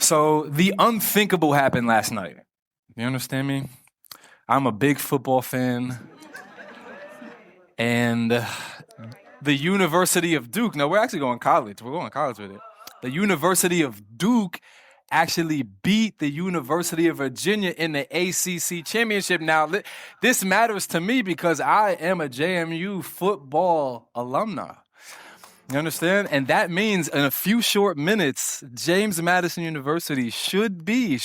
So the unthinkable happened last night. You understand me? I'm a big football fan. And the University of Duke, no, we're actually going college. We're going to college with it. The University of Duke actually beat the University of Virginia in the ACC championship. Now, this matters to me because I am a JMU football alumni. You understand? And that means in a few short minutes, James Madison University should be.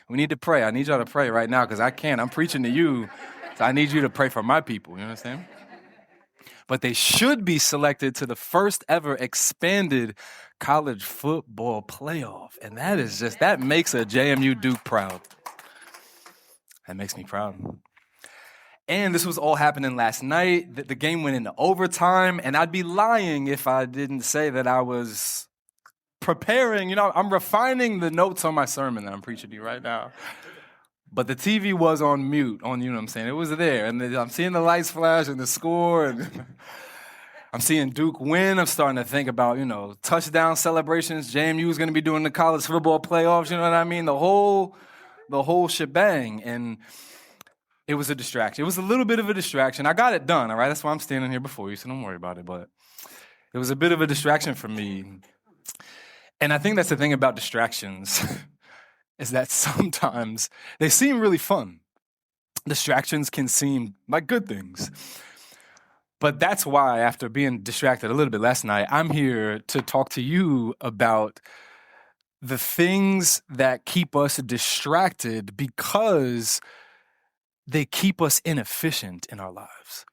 We need to pray. I need y'all to pray right now because I can't. I'm preaching to you. So I need you to pray for my people. You understand? But they should be selected to the first ever expanded college football playoff. And that makes a JMU Duke proud. That makes me proud. And this was all happening last night. The game went into overtime, and I'd be lying if I didn't say that I was preparing. I'm refining the notes on my sermon that I'm preaching to you right now. But the TV was on mute, you know what I'm saying? It was there, and I'm seeing the lights flash and the score, and I'm seeing Duke win. I'm starting to think about, touchdown celebrations. JMU is going to be doing the college football playoffs, you know what I mean? The whole shebang, and it was a distraction. It was a little bit of a distraction. I got it done, all right? That's why I'm standing here before you, so don't worry about it, but it was a bit of a distraction for me. And I think that's the thing about distractions. Is that sometimes they seem really fun. Distractions can seem like good things. But that's why, after being distracted a little bit last night, I'm here to talk to you about the things that keep us distracted because they keep us inefficient in our lives.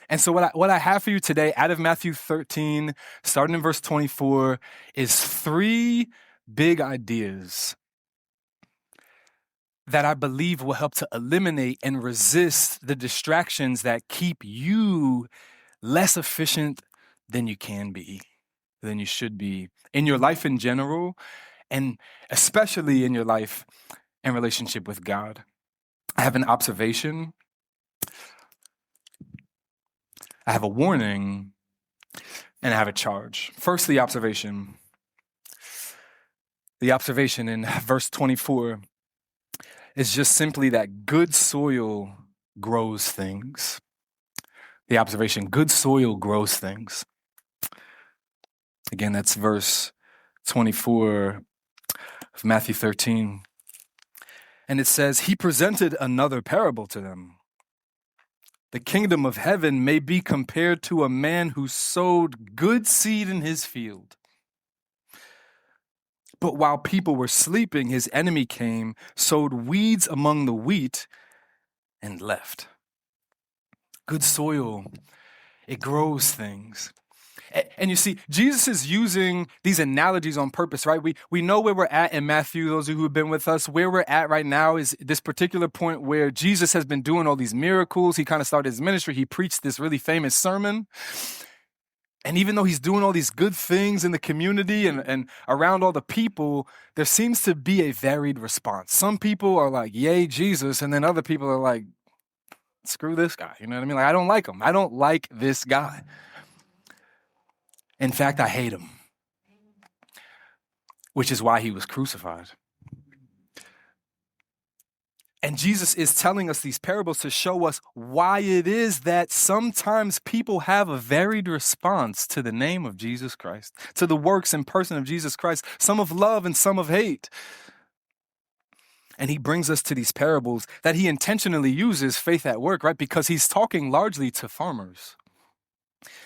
And so what I have for you today out of Matthew 13, starting in verse 24, is 3 big ideas that I believe will help to eliminate and resist the distractions that keep you less efficient than you can be, than you should be, in your life in general, and especially in your life and relationship with God. I have an observation, I have a warning, and I have a charge. First, the observation. The observation in verse 24 is just simply that good soil grows things. The observation, good soil grows things. Again, that's verse 24 of Matthew 13. And it says, he presented another parable to them. The kingdom of heaven may be compared to a man who sowed good seed in his field. But while people were sleeping, his enemy came, sowed weeds among the wheat, and left. Good soil, it grows things. And you see, Jesus is using these analogies on purpose, right? We know where we're at in Matthew, those of you who have been with us. Where we're at right now is this particular point where Jesus has been doing all these miracles. He kind of started his ministry. He preached this really famous sermon. And even though he's doing all these good things in the community and around all the people, there seems to be a varied response. Some people are like, yay, Jesus. And then other people are like, screw this guy. You know what I mean? Like, I don't like him. I don't like this guy. In fact, I hate him, which is why he was crucified. And Jesus is telling us these parables to show us why it is that sometimes people have a varied response to the name of Jesus Christ, to the works and person of Jesus Christ, some of love and some of hate. And he brings us to these parables that he intentionally uses faith at work, right? Because he's talking largely to farmers.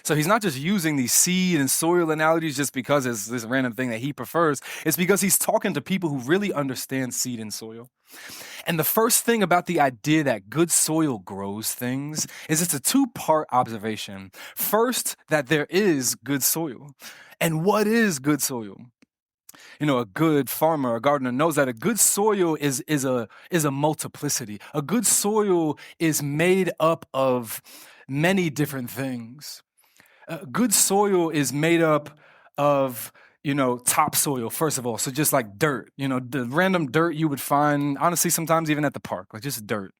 So he's not just using these seed and soil analogies just because it's this random thing that he prefers. It's because he's talking to people who really understand seed and soil. And the first thing about the idea that good soil grows things is it's a 2-part observation. First, that there is good soil. And what is good soil? A good farmer, a gardener knows that a good soil is a multiplicity. A good soil is made up of many different things. Good soil is made up of, topsoil, first of all. So just like dirt, the random dirt you would find, honestly, sometimes even at the park, like just dirt.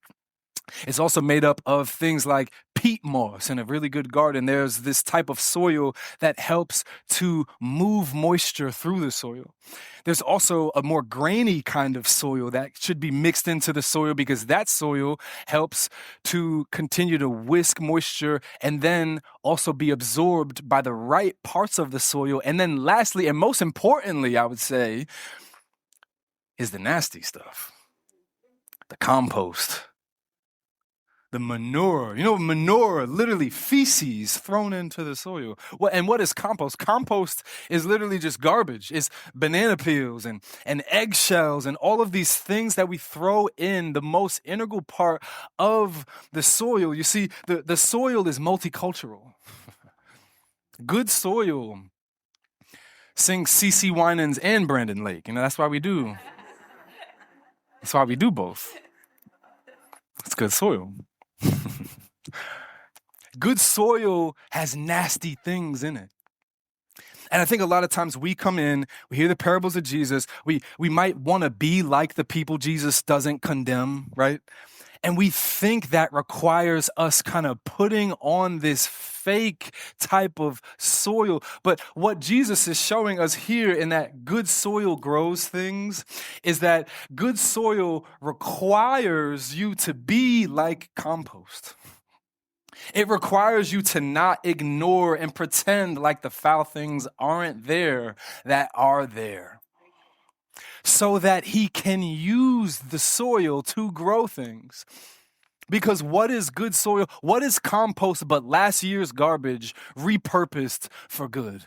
It's also made up of things like peat moss. In a really good garden, there's this type of soil that helps to move moisture through the soil. There's also a more grainy kind of soil that should be mixed into the soil because that soil helps to continue to whisk moisture and then also be absorbed by the right parts of the soil. And then lastly, and most importantly, I would say, is the nasty stuff, the compost. The manure, manure, literally feces thrown into the soil. And what is compost? Compost is literally just garbage. It's banana peels and eggshells and all of these things that we throw in, the most integral part of the soil. You see, the soil is multicultural. Good soil sings CeCe Winans and Brandon Lake. That's why we do. That's why we do both. It's good soil. Good soil has nasty things in it. And I think a lot of times we come in, we hear the parables of Jesus, we might want to be like the people Jesus doesn't condemn, right? And we think that requires us kind of putting on this fake type of soil. But what Jesus is showing us here in that good soil grows things is that good soil requires you to be like compost. It requires you to not ignore and pretend like the foul things aren't there that are there, so that he can use the soil to grow things. Because what is good soil? What is compost but last year's garbage repurposed for good?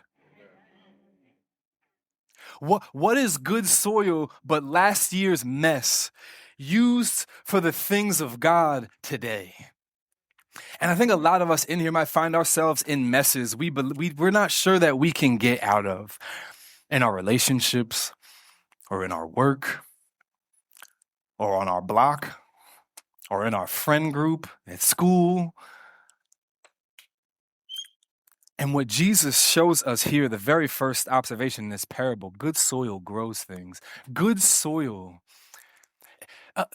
What is good soil but last year's mess used for the things of God today? And I think a lot of us in here might find ourselves in messes we're not sure that we can get out of in our relationships or in our work or on our block or in our friend group at school. And what Jesus shows us here, the very first observation in this parable, good soil grows things. Good soil.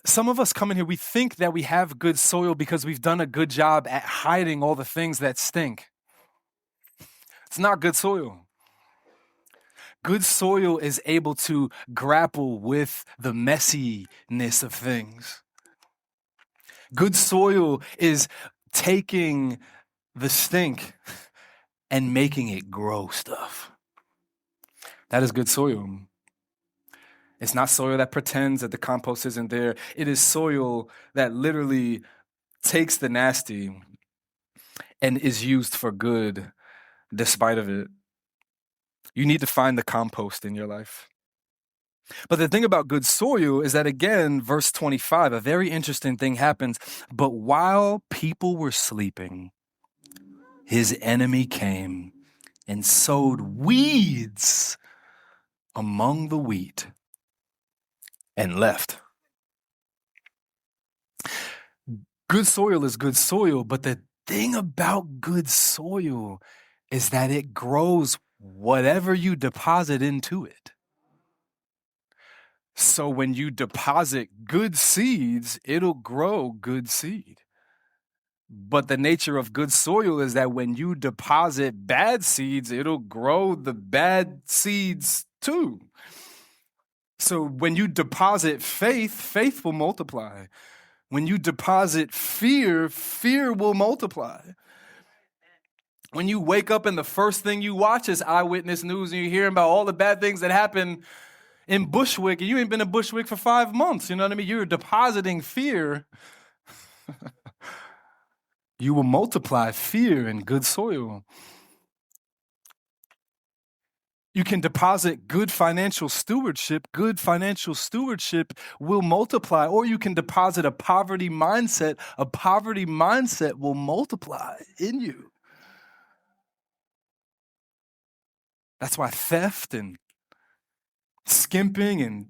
Some of us come in here, we think that we have good soil because we've done a good job at hiding all the things that stink. It's not good soil. Good soil is able to grapple with the messiness of things. Good soil is taking the stink and making it grow stuff. That is good soil. It's not soil that pretends that the compost isn't there. It is soil that literally takes the nasty and is used for good despite of it. You need to find the compost in your life. But the thing about good soil is that, again, verse 25, a very interesting thing happens. But while people were sleeping, his enemy came and sowed weeds among the wheat and left. Good soil is good soil, but the thing about good soil is that it grows whatever you deposit into it. So when you deposit good seeds, it'll grow good seed. But the nature of good soil is that when you deposit bad seeds, it'll grow the bad seeds too. So when you deposit faith, faith will multiply. When you deposit fear, fear will multiply. When you wake up and the first thing you watch is eyewitness news and you're hearing about all the bad things that happen in Bushwick, and you ain't been in Bushwick for 5 months, you know what I mean? You're depositing fear. You will multiply fear in good soil. You can deposit good financial stewardship. Good financial stewardship will multiply. Or you can deposit a poverty mindset. A poverty mindset will multiply in you. That's why theft and skimping and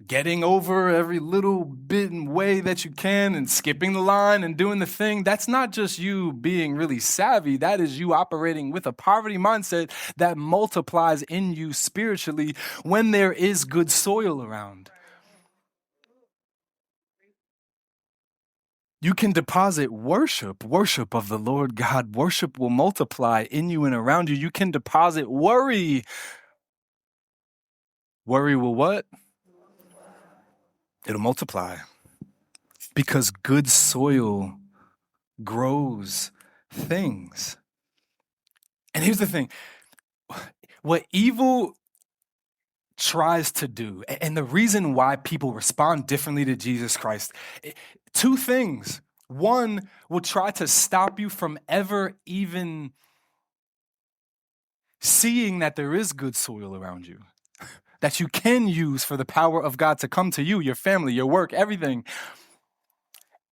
getting over every little bit and way that you can and skipping the line and doing the thing, that's not just you being really savvy. That is you operating with a poverty mindset that multiplies in you spiritually when there is good soil around. You can deposit worship of the Lord God. Worship will multiply in you and around you. You can deposit worry. Worry will what? It'll multiply. Because good soil grows things. And here's the thing. What evil tries to do, and the reason why people respond differently to Jesus Christ, two things. One will try to stop you from ever even seeing that there is good soil around you, that you can use for the power of God to come to you, your family, your work, everything.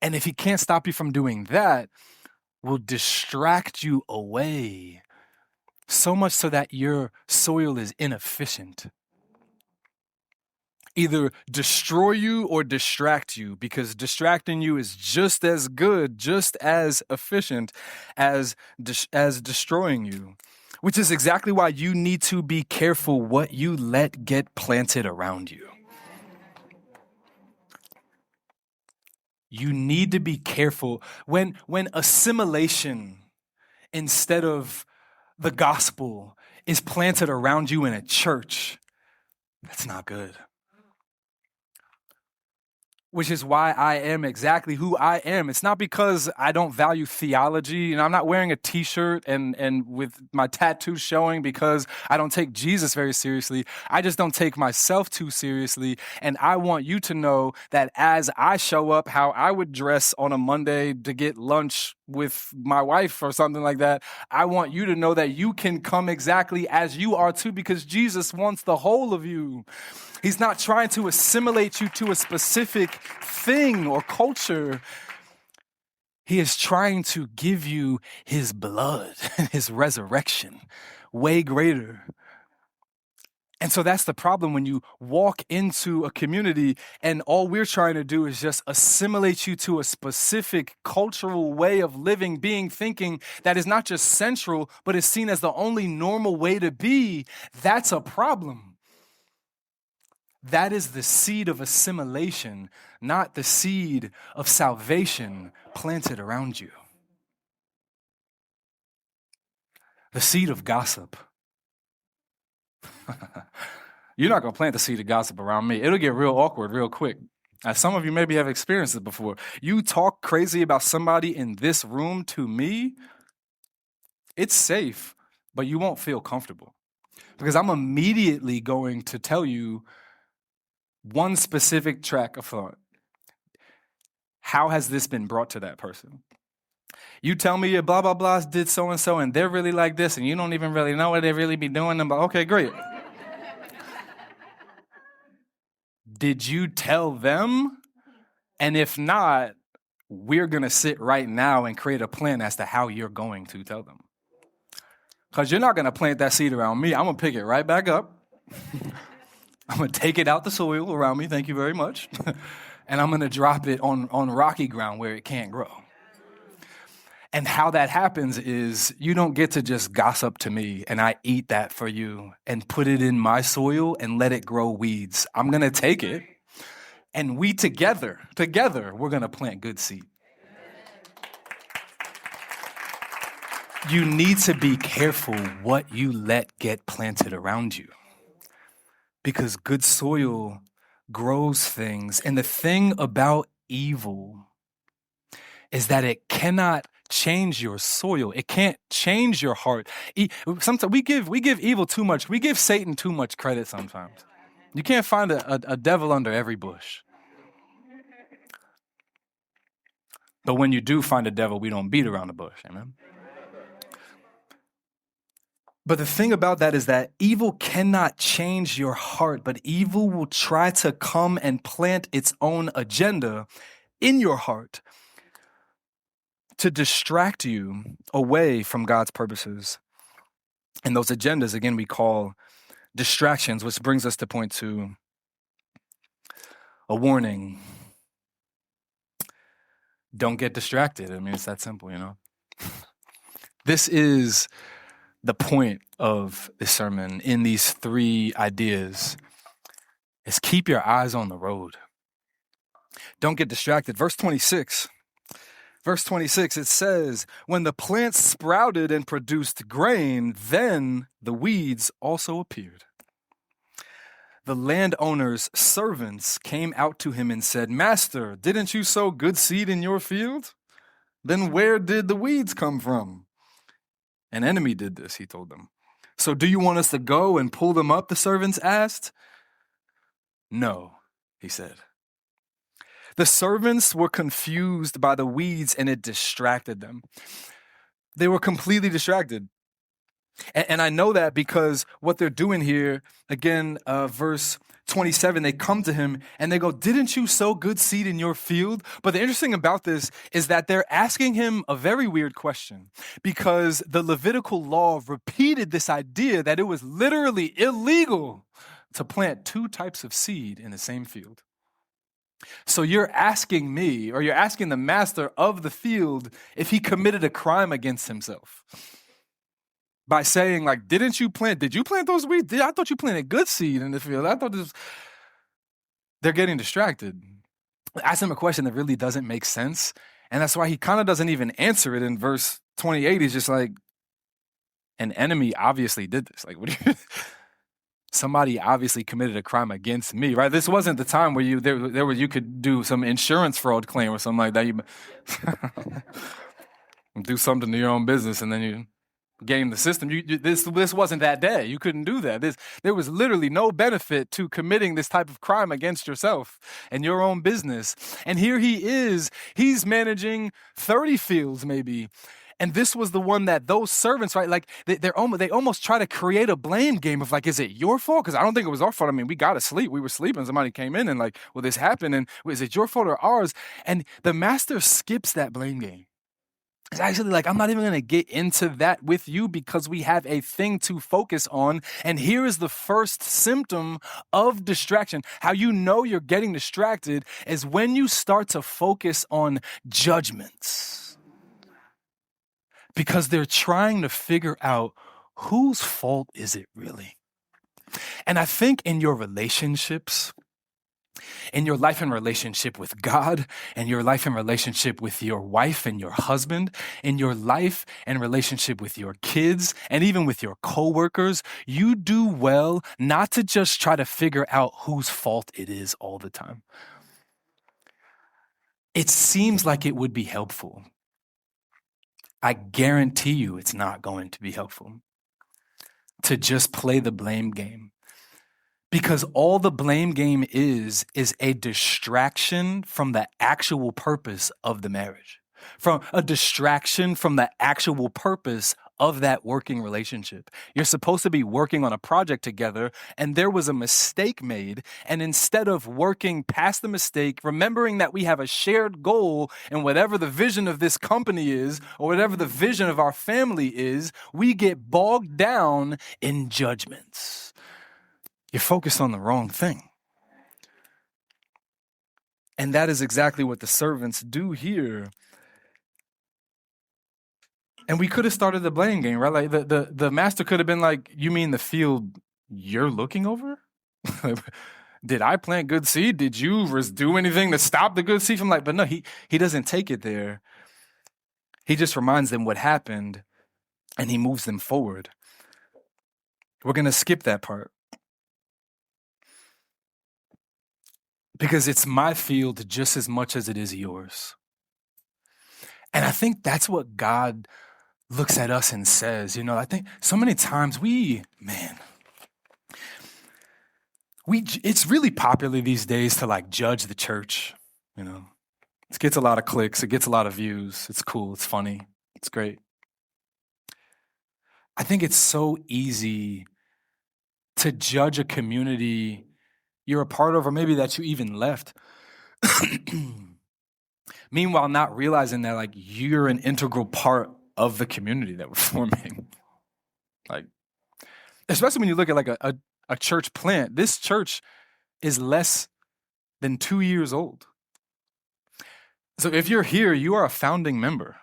And if he can't stop you from doing that, will distract you away so much so that your soil is inefficient. Either destroy you or distract you, because distracting you is just as good, just as efficient as destroying you, which is exactly why you need to be careful what you let get planted around you. You need to be careful when assimilation instead of the gospel is planted around you in a church. That's not good. Which is why I am exactly who I am. It's not because I don't value theology, and I'm not wearing a t-shirt and with my tattoo showing because I don't take Jesus very seriously. I just don't take myself too seriously. And I want you to know that as I show up, how I would dress on a Monday to get lunch with my wife or something like that, I want you to know that you can come exactly as you are too, because Jesus wants the whole of you. He's not trying to assimilate you to a specific thing or culture. He is trying to give you his blood and his resurrection, way greater. And so that's the problem when you walk into a community and all we're trying to do is just assimilate you to a specific cultural way of living, being, thinking that is not just central, but is seen as the only normal way to be. That's a problem. That is the seed of assimilation, not the seed of salvation planted around you. The seed of gossip. You're not going to plant the seed of gossip around me. It'll get real awkward real quick. As some of you maybe have experienced it before. You talk crazy about somebody in this room to me, it's safe, but you won't feel comfortable. Because I'm immediately going to tell you one specific track of thought. How has this been brought to that person? You tell me your blah, blah, blahs did so-and-so, and they're really like this, and you don't even really know what they really be doing. But okay, great. Did you tell them? And if not, we're going to sit right now and create a plan as to how you're going to tell them. Because you're not going to plant that seed around me. I'm going to pick it right back up. I'm going to take it out the soil around me. Thank you very much. And I'm going to drop it on rocky ground where it can't grow. And how that happens is you don't get to just gossip to me and I eat that for you and put it in my soil and let it grow weeds. I'm going to take it and we together, we're going to plant good seed. You need to be careful what you let get planted around you, because good soil grows things. And the thing about evil is that it cannot change your soil. It can't change your heart. Sometimes we give evil too much. We give Satan too much credit sometimes. You can't find a devil under every bush. But when you do find a devil, we don't beat around the bush. Amen? But the thing about that is that evil cannot change your heart, but evil will try to come and plant its own agenda in your heart to distract you away from God's purposes. And those agendas, again, we call distractions, which brings us to point two, a warning. Don't get distracted. I mean, it's that simple, you know. This is the point of this sermon in these three ideas, is keep your eyes on the road. Don't get distracted. Verse 26, Verse 26, it says, when the plants sprouted and produced grain, then the weeds also appeared. The landowner's servants came out to him and said, Master, didn't you sow good seed in your field? Then where did the weeds come from? An enemy did this, he told them. So do you want us to go and pull them up? The servants asked. No, he said. The servants were confused by the weeds and it distracted them. They were completely distracted. And I know that because what they're doing here, again, verse 27, they come to him and they go, didn't you sow good seed in your field? But the interesting about this is that they're asking him a very weird question because the Levitical law repeated this idea that it was literally illegal to plant two types of seed in the same field. So you're asking me, or you're asking the master of the field if he committed a crime against himself. By saying, like, did you plant those weeds? I thought you planted good seed in the field. I thought this. They're getting distracted. Ask him a question that really doesn't make sense. And that's why he kind of doesn't even answer it in verse 28. He's just like, an enemy obviously did this. Like, what do you... Somebody obviously committed a crime against me, right? This wasn't the time where you could do some insurance fraud claim or something like that. You do something to your own business and then you game the system. This wasn't that day. You couldn't do that. There was literally no benefit to committing this type of crime against yourself and your own business. And here he is. He's managing 30 fields maybe. And this was the one that those servants, right, like they almost try to create a blame game of like, is it your fault? Because I don't think it was our fault. I mean, we got to sleep. We were sleeping. Somebody came in and like, well, this happened. And is it your fault or ours? And the master skips that blame game. It's actually like, I'm not even going to get into that with you because we have a thing to focus on. And here is the first symptom of distraction. How you know you're getting distracted is when you start to focus on judgments. Because they're trying to figure out whose fault is it really? And I think in your relationships, in your life and relationship with God, and your life and relationship with your wife and your husband, in your life and relationship with your kids, and even with your coworkers, you do well not to just try to figure out whose fault it is all the time. It seems like it would be helpful. I guarantee you it's not going to be helpful to just play the blame game. Because all the blame game is a distraction from the actual purpose of the marriage, from a distraction from the actual purpose of that working relationship. You're supposed to be working on a project together, and there was a mistake made. And instead of working past the mistake, remembering that we have a shared goal and whatever the vision of this company is, or whatever the vision of our family is, we get bogged down in judgments. You're focused on the wrong thing. And that is exactly what the servants do here. And we could have started the blame game, right? Like the master could have been like, you mean the field you're looking over? Did I plant good seed? Did you do anything to stop the good seed from but no, he doesn't take it there. He just reminds them what happened and he moves them forward. We're going to skip that part. Because it's my field just as much as it is yours. And I think that's what God looks at us and says, I think so many times it's really popular these days to judge the church, It gets a lot of clicks, it gets a lot of views, it's cool, it's funny, it's great. I think it's so easy to judge a community you're a part of, or maybe that you even left. Meanwhile, not realizing that you're an integral part of the community that we're forming. Especially when you look at a church plant. This church is less than 2 years old. So if you're here, you are a founding member.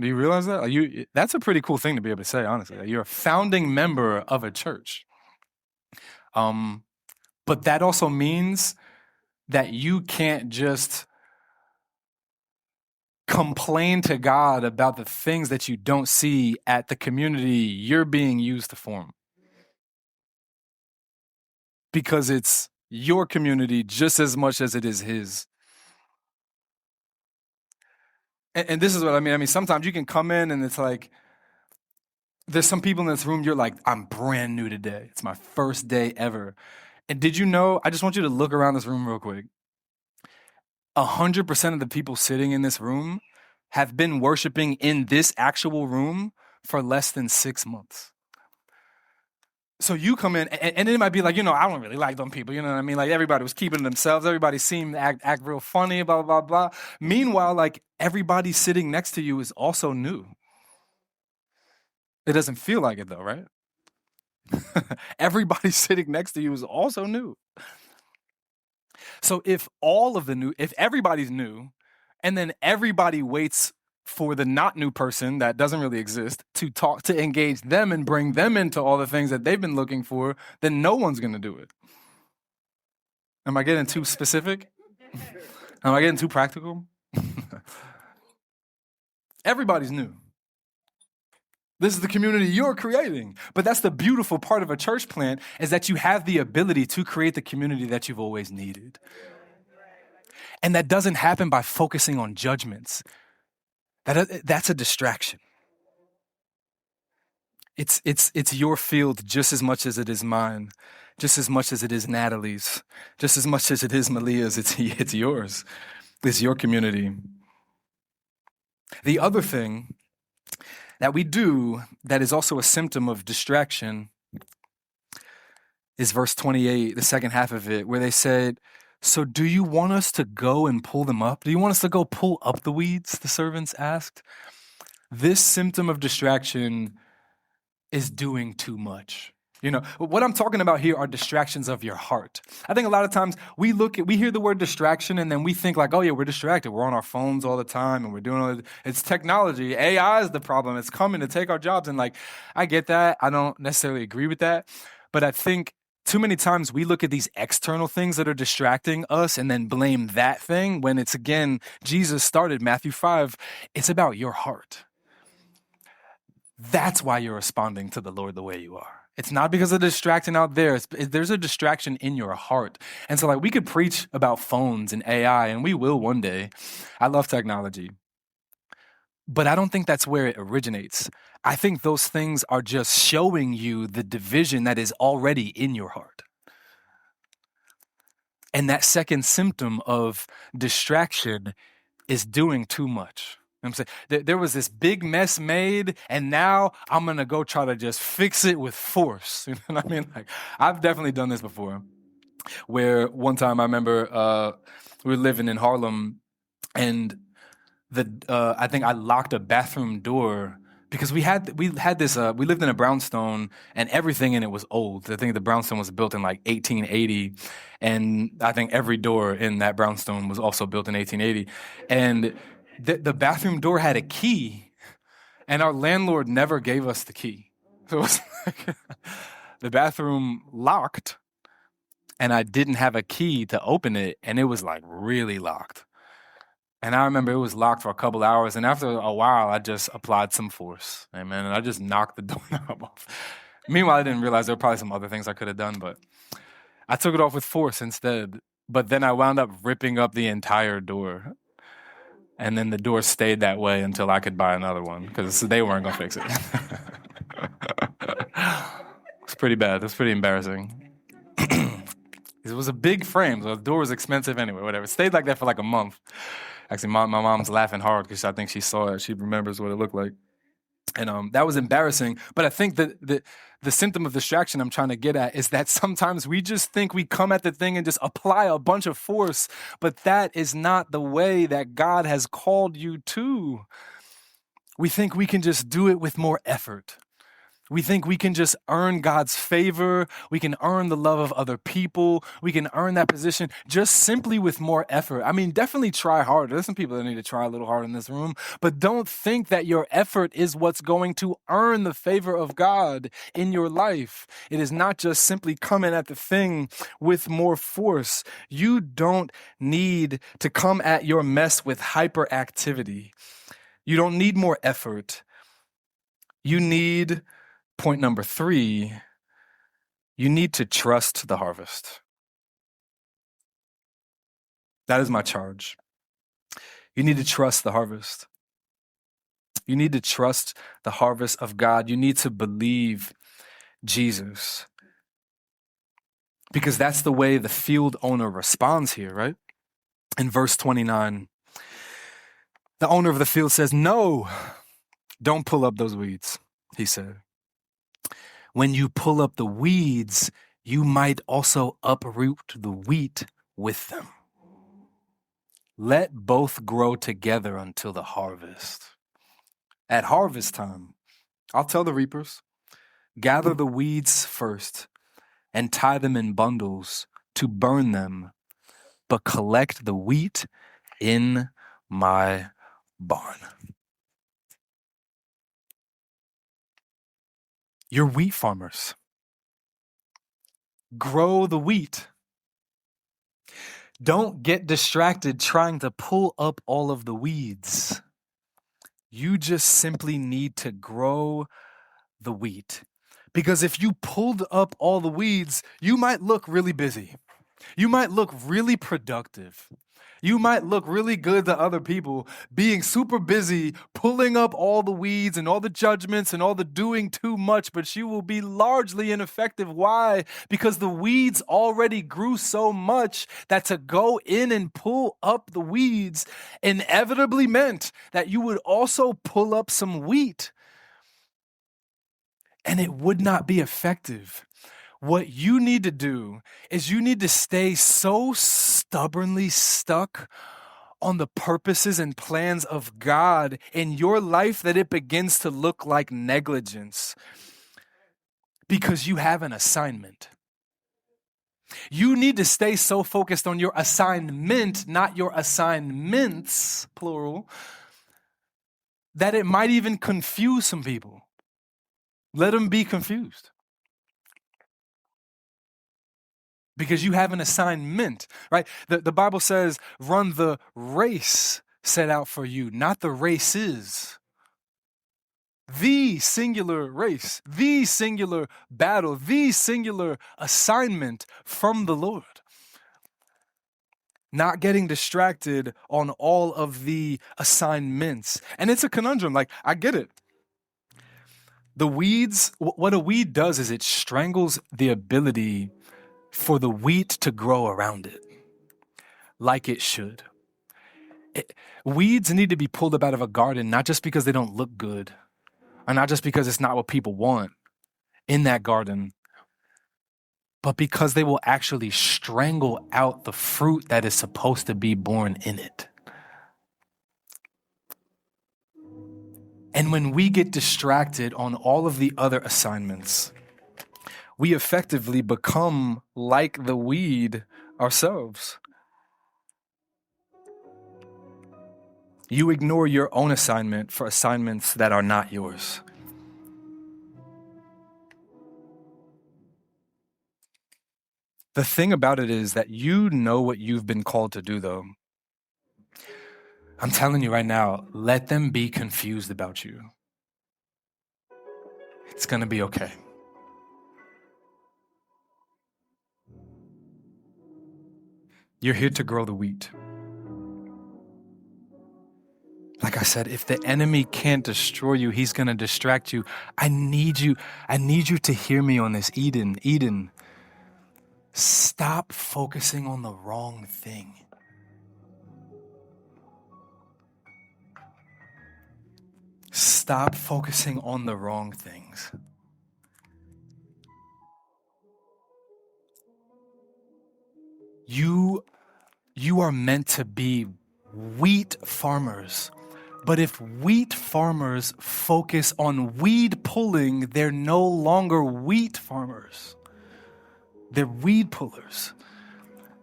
Do you realize that? That's a pretty cool thing to be able to say, honestly. You're a founding member of a church. But that also means that you can't just Complain to God about the things that you don't see at the community you're being used to form. Because it's your community just as much as it is his. And this is what I mean. I mean, sometimes you can come in and it's like, there's some people in this room, you're like, I'm brand new today. It's my first day ever. And did you know, I just want you to look around this room real quick. 100% of the people sitting in this room have been worshiping in this actual room for less than 6 months. So you come in, and it might be like, I don't really like them people. You know what I mean? Like everybody was keeping to themselves. Everybody seemed to act real funny, blah, blah, blah. Meanwhile, like everybody sitting next to you is also new. It doesn't feel like it though, right? Everybody sitting next to you is also new. So if everybody's new, and then everybody waits for the not new person that doesn't really exist to engage them and bring them into all the things that they've been looking for, then no one's going to do it. Am I getting too specific? Am I getting too practical? Everybody's new. This is the community you're creating. But that's the beautiful part of a church plant, is that you have the ability to create the community that you've always needed. And that doesn't happen by focusing on judgments. That's a distraction. It's your field just as much as it is mine, just as much as it is Natalie's, just as much as it is Malia's. It's yours. It's your community. The other thing that we do that is also a symptom of distraction is verse 28, the second half of it, where they said, so do you want us to go and pull them up? Do you want us to go pull up the weeds? The servants asked. This symptom of distraction is doing too much. What I'm talking about here are distractions of your heart. I think a lot of times we hear the word distraction and then we think like, oh yeah, we're distracted. We're on our phones all the time and we're doing all it's technology. AI is the problem. It's coming to take our jobs. And like, I get that. I don't necessarily agree with that. But I think too many times we look at these external things that are distracting us and then blame that thing when it's, again, Jesus started Matthew 5. It's about your heart. That's why you're responding to the Lord the way you are. It's not because of the distraction out there. There's a distraction in your heart. And so like we could preach about phones and AI, and we will one day. I love technology. But I don't think that's where it originates. I think those things are just showing you the division that is already in your heart. And that second symptom of distraction is doing too much. I'm saying there was this big mess made, and now I'm going to go try to just fix it with force. You know what I mean? Like, I've definitely done this before, where one time I remember we were living in Harlem, and I think I locked a bathroom door because we lived in a brownstone and everything in it was old. I think the brownstone was built in like 1880, and I think every door in that brownstone was also built in 1880. And the bathroom door had a key, and our landlord never gave us the key. So it was like the bathroom locked, and I didn't have a key to open it, and it was like really locked. And I remember it was locked for a couple hours, and after a while, I just applied some force, amen, and I just knocked the doorknob off. Meanwhile, I didn't realize there were probably some other things I could have done, but I took it off with force instead. But then I wound up ripping up the entire door. And then the door stayed that way until I could buy another one because they weren't going to fix it. It's pretty bad. It was pretty embarrassing. It was a big frame, so the door was expensive anyway, whatever. It stayed like that for like a month. Actually, my mom's laughing hard because I think she saw it. She remembers what it looked like. And that was embarrassing. But I think that the symptom of distraction I'm trying to get at is that sometimes we just think we come at the thing and just apply a bunch of force, but that is not the way that God has called you to. We think we can just do it with more effort. We think we can just earn God's favor. We can earn the love of other people. We can earn that position just simply with more effort. I mean, definitely try harder. There's some people that need to try a little harder in this room, but don't think that your effort is what's going to earn the favor of God in your life. It is not just simply coming at the thing with more force. You don't need to come at your mess with hyperactivity. You don't need more effort. You need, point number 3, you need to trust the harvest. That is my charge. You need to trust the harvest. You need to trust the harvest of God. You need to believe Jesus. Because that's the way the field owner responds here, right? In verse 29, the owner of the field says, "No, don't pull up those weeds," he said. "When you pull up the weeds, you might also uproot the wheat with them. Let both grow together until the harvest. At harvest time, I'll tell the reapers, gather the weeds first and tie them in bundles to burn them, but collect the wheat in my barn." You're wheat farmers. Grow the wheat. Don't get distracted trying to pull up all of the weeds. You just simply need to grow the wheat. Because if you pulled up all the weeds, you might look really busy. You might look really productive. You might look really good to other people, being super busy, pulling up all the weeds and all the judgments and all the doing too much, but you will be largely ineffective. Why? Because the weeds already grew so much that to go in and pull up the weeds inevitably meant that you would also pull up some wheat. And it would not be effective. What you need to do is you need to stay so stubbornly stuck on the purposes and plans of God in your life that it begins to look like negligence because you have an assignment. You need to stay so focused on your assignment, not your assignments, plural, that it might even confuse some people. Let them be confused. Because you have an assignment, right? The Bible says, run the race set out for you, not the races. The singular race, the singular battle, the singular assignment from the Lord. Not getting distracted on all of the assignments. And it's a conundrum, like, I get it. The weeds, what a weed does is it strangles the ability for the wheat to grow around it like it should. Weeds need to be pulled up out of a garden, not just because they don't look good, or not just because it's not what people want in that garden, but because they will actually strangle out the fruit that is supposed to be born in it. And when we get distracted on all of the other assignments, we effectively become like the weed ourselves. You ignore your own assignment for assignments that are not yours. The thing about it is that you know what you've been called to do, though. I'm telling you right now, let them be confused about you. It's going to be okay. You're here to grow the wheat. Like I said, if the enemy can't destroy you, he's going to distract you. I need you to hear me on this. Eden, stop focusing on the wrong thing. Stop focusing on the wrong things. You are meant to be wheat farmers, But if wheat farmers focus on weed pulling, they're no longer wheat farmers. They're weed pullers.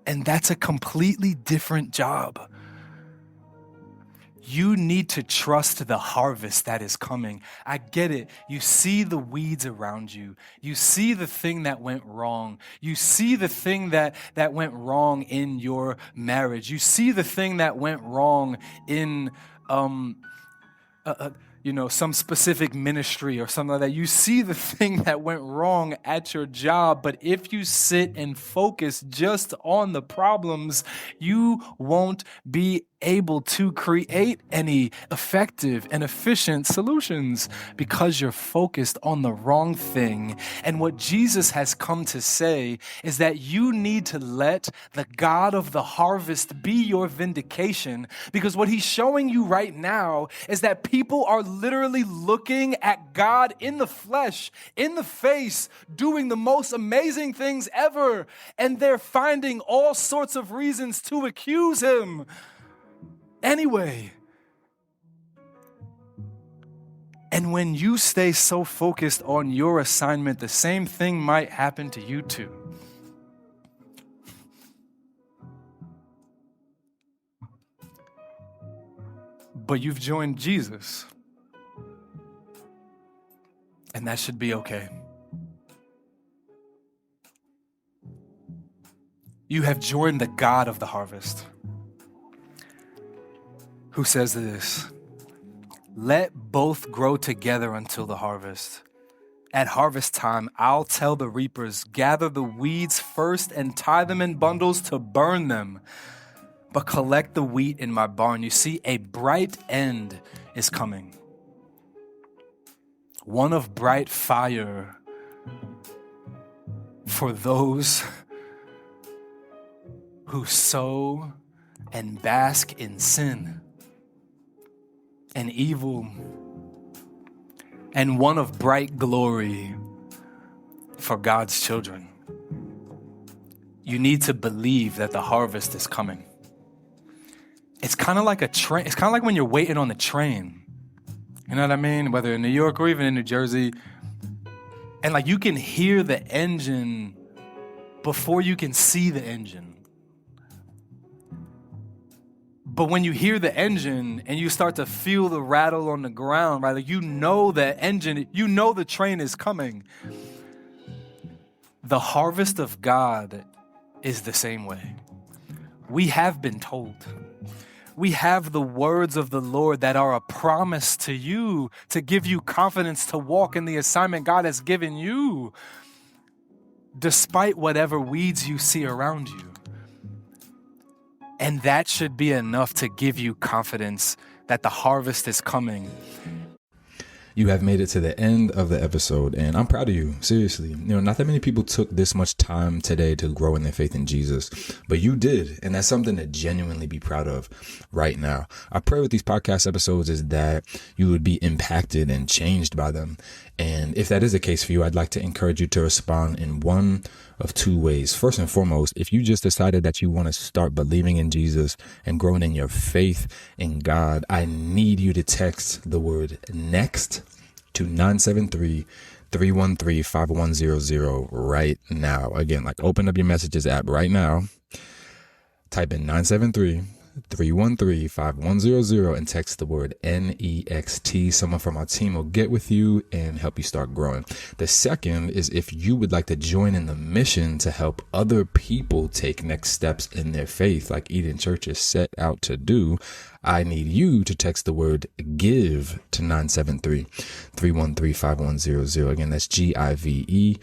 And that's a completely different job. You need to trust the harvest that is coming. I get it. You see the weeds around you. You see the thing that went wrong. You see the thing that went wrong in your marriage. You see the thing that went wrong in some specific ministry or something like that. You see the thing that went wrong at your job, but if you sit and focus just on the problems, you won't be able to create any effective and efficient solutions because you're focused on the wrong thing. And what Jesus has come to say is that you need to let the God of the harvest be your vindication, because what he's showing you right now is that people are literally looking at God in the flesh, in the face, doing the most amazing things ever, and they're finding all sorts of reasons to accuse him. Anyway, and when you stay so focused on your assignment, the same thing might happen to you too. But you've joined Jesus, and that should be okay. You have joined the God of the harvest, who says this: let both grow together until the harvest. At harvest time, I'll tell the reapers, gather the weeds first and tie them in bundles to burn them, but collect the wheat in my barn. You see, a bright end is coming. One of bright fire for those who sow and bask in sin and evil, and one of bright glory for God's children. You need to believe that the harvest is coming. It's kind of like a train. It's kind of like when you're waiting on the train. You know what I mean? Whether in New York or even in New Jersey. And like you can hear the engine before you can see the engine. But when you hear the engine and you start to feel the rattle on the ground, right? Like you know the engine, you know the train is coming. The harvest of God is the same way. We have been told. We have the words of the Lord that are a promise to you, to give you confidence to walk in the assignment God has given you, despite whatever weeds you see around you. And that should be enough to give you confidence that the harvest is coming. You have made it to the end of the episode, and I'm proud of you. Seriously, not that many people took this much time today to grow in their faith in Jesus, but you did, and that's something to genuinely be proud of right now. I pray with these podcast episodes is that you would be impacted and changed by them. And if that is the case for you, I'd like to encourage you to respond in one of two ways. First and foremost, if you just decided that you want to start believing in Jesus and growing in your faith in God, I need you to text the word NEXT to 973-313-5100 right now. Again, open up your messages app right now, type in 973-313-5100 and text the word NEXT. Someone from our team will get with you and help you start growing. The second is if you would like to join in the mission to help other people take next steps in their faith, like Eden Church is set out to do, I need you to text the word GIVE to 973-313-5100. Again, that's GIVE,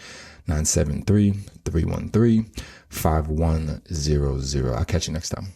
973-313-5100. I'll catch you next time.